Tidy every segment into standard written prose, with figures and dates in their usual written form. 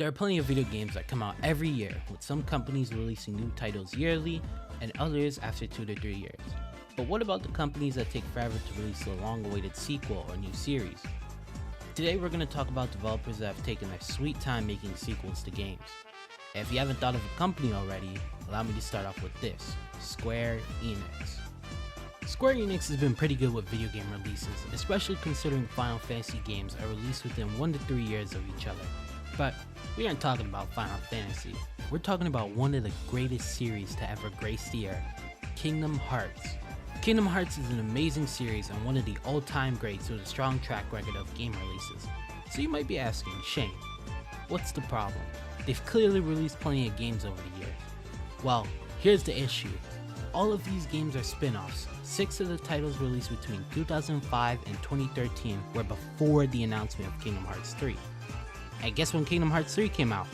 There are plenty of video games that come out every year, with some companies releasing new titles yearly and others after 2 to 3 years. But what about the companies that take forever to release a long-awaited sequel or new series? Today we're going to talk about developers that have taken their sweet time making sequels to games. And if you haven't thought of a company already, allow me to start off with this: Square Enix. Square Enix has been pretty good with video game releases, especially considering Final Fantasy games are released within 1 to 3 years of each other. But we aren't talking about Final Fantasy, we're talking about one of the greatest series to ever grace the earth, Kingdom Hearts. Kingdom Hearts is an amazing series and one of the all-time greats with a strong track record of game releases. So you might be asking, Shane, what's the problem? They've clearly released plenty of games over the years. Well, here's the issue. All of these games are spin-offs. 6 of the titles released between 2005 and 2013 were before the announcement of Kingdom Hearts 3. And guess when Kingdom Hearts 3 came out?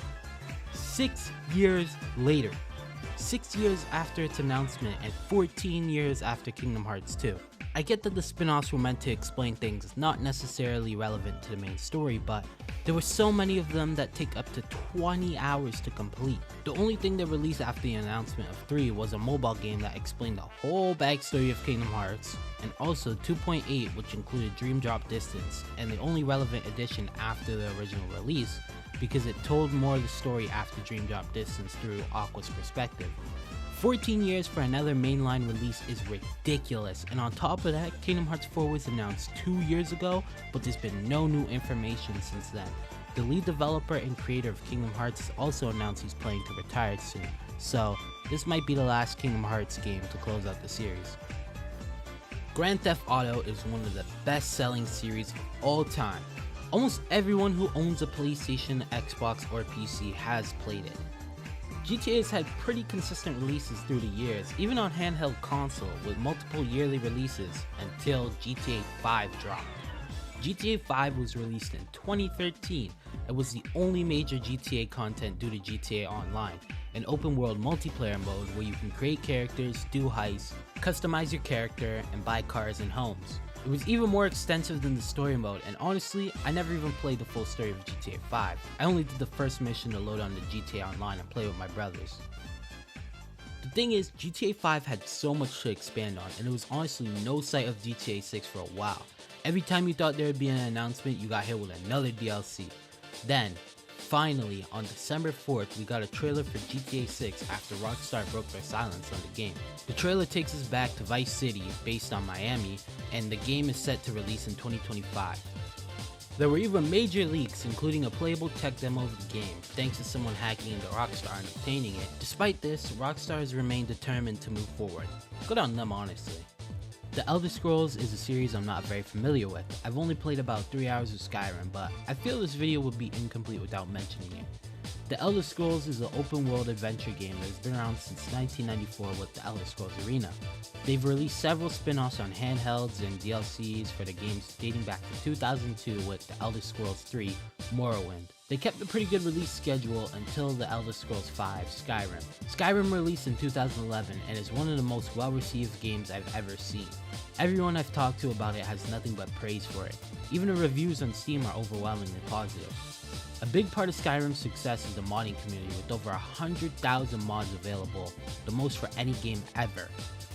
6 years later. 6 years after its announcement and 14 years after Kingdom Hearts 2. I get that the spin-offs were meant to explain things not necessarily relevant to the main story, but there were so many of them that take up to 20 hours to complete. The only thing they released after the announcement of 3 was a mobile game that explained the whole backstory of Kingdom Hearts, and also 2.8, which included Dream Drop Distance, and the only relevant addition after the original release, because it told more of the story after Dream Drop Distance through Aqua's perspective. 14 years for another mainline release is ridiculous, and on top of that, Kingdom Hearts 4 was announced 2 years ago, but there's been no new information since then. The lead developer and creator of Kingdom Hearts has also announced he's planning to retire soon, so this might be the last Kingdom Hearts game to close out the series. Grand Theft Auto is one of the best-selling series of all time. Almost everyone who owns a PlayStation, Xbox, or PC has played it. GTA has had pretty consistent releases through the years, even on handheld console, with multiple yearly releases until GTA 5 dropped. GTA 5 was released in 2013 and was the only major GTA content due to GTA Online, an open world multiplayer mode where you can create characters, do heists, customize your character, and buy cars and homes. It was even more extensive than the story mode, and honestly, I never even played the full story of GTA 5. I only did the first mission to load on the GTA Online and play with my brothers. The thing is, GTA 5 had so much to expand on, and there was honestly no sight of GTA 6 for a while. Every time you thought there would be an announcement, you got hit with another DLC. Then, finally, on December 4th, we got a trailer for GTA 6 after Rockstar broke their silence on the game. The trailer takes us back to Vice City, based on Miami, and the game is set to release in 2025. There were even major leaks, including a playable tech demo of the game, thanks to someone hacking into Rockstar and obtaining it. Despite this, Rockstar has remained determined to move forward. Good on them, honestly. The Elder Scrolls is a series I'm not very familiar with. I've only played about 3 hours of Skyrim, but I feel this video would be incomplete without mentioning it. The Elder Scrolls is an open world adventure game that has been around since 1994 with the Elder Scrolls Arena. They've released several spin-offs on handhelds and DLCs for the games dating back to 2002 with the Elder Scrolls 3 Morrowind. They kept a pretty good release schedule until the Elder Scrolls V Skyrim. Skyrim released in 2011 and is one of the most well-received games I've ever seen. Everyone I've talked to about it has nothing but praise for it. Even the reviews on Steam are overwhelmingly positive. A big part of Skyrim's success is the modding community, with over 100,000 mods available, the most for any game ever.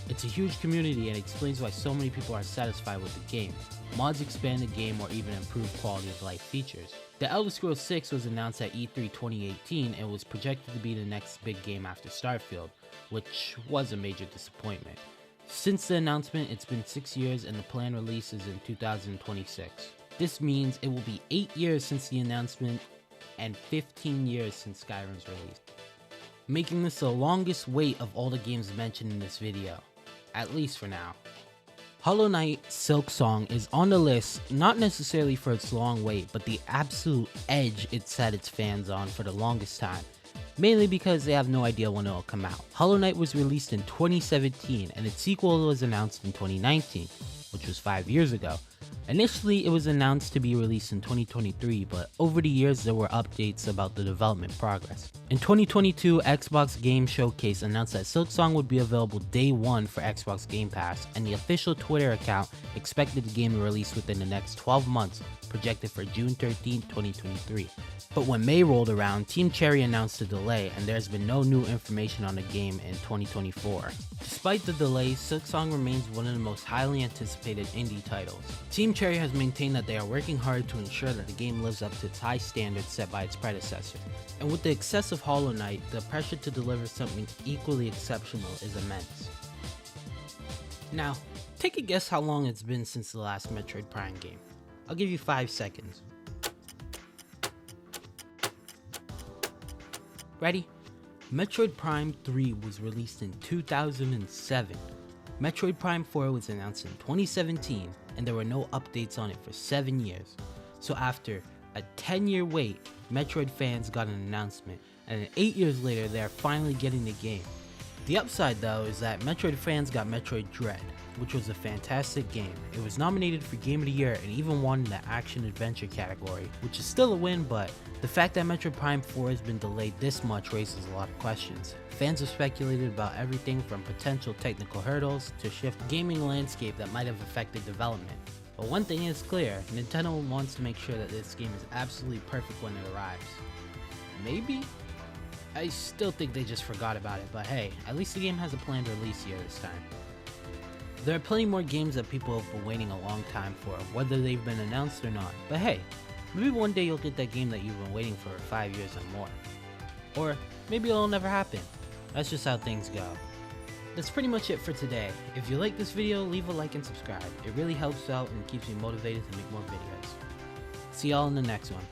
It's a huge community and explains why so many people are satisfied with the game. Mods expand the game or even improve quality of life features. The Elder Scrolls 6 was announced at E3 2018 and was projected to be the next big game after Starfield, which was a major disappointment. Since the announcement, it's been 6 years and the planned release is in 2026. This means it will be 8 years since the announcement and 15 years since Skyrim's release, making this the longest wait of all the games mentioned in this video, at least for now. Hollow Knight Silksong is on the list, not necessarily for its long wait, but the absolute edge it set its fans on for the longest time, mainly because they have no idea when it will come out. Hollow Knight was released in 2017 and its sequel was announced in 2019, which was 5 years ago. Initially, it was announced to be released in 2023, but over the years there were updates about the development progress. In 2022, Xbox Game Showcase announced that Silksong would be available day one for Xbox Game Pass, and the official Twitter account expected the game to release within the next 12 months, projected for June 13, 2023. But when May rolled around, Team Cherry announced a delay, and there's been no new information on the game in 2024. Despite the delay, Silksong remains one of the most highly anticipated indie titles. Team Cherry has maintained that they are working hard to ensure that the game lives up to its high standards set by its predecessor. And with the success of Hollow Knight, the pressure to deliver something equally exceptional is immense. Now, take a guess how long it's been since the last Metroid Prime game. I'll give you 5 seconds. Ready? Metroid Prime 3 was released in 2007. Metroid Prime 4 was announced in 2017, and there were no updates on it for 7 years. So after a 10-year wait, Metroid fans got an announcement, and 8 years later they are finally getting the game. The upside though is that Metroid fans got Metroid Dread, which was a fantastic game. It was nominated for Game of the Year and even won in the Action Adventure category, which is still a win, but the fact that Metroid Prime 4 has been delayed this much raises a lot of questions. Fans have speculated about everything from potential technical hurdles to shift gaming landscape that might have affected development. But one thing is clear, Nintendo wants to make sure that this game is absolutely perfect when it arrives. Maybe? I still think they just forgot about it, but hey, at least the game has a planned release year this time. There are plenty more games that people have been waiting a long time for, whether they've been announced or not. But hey, maybe one day you'll get that game that you've been waiting for 5 years or more. Or maybe it'll never happen. That's just how things go. That's pretty much it for today. If you like this video, leave a like and subscribe. It really helps out and keeps me motivated to make more videos. See y'all in the next one.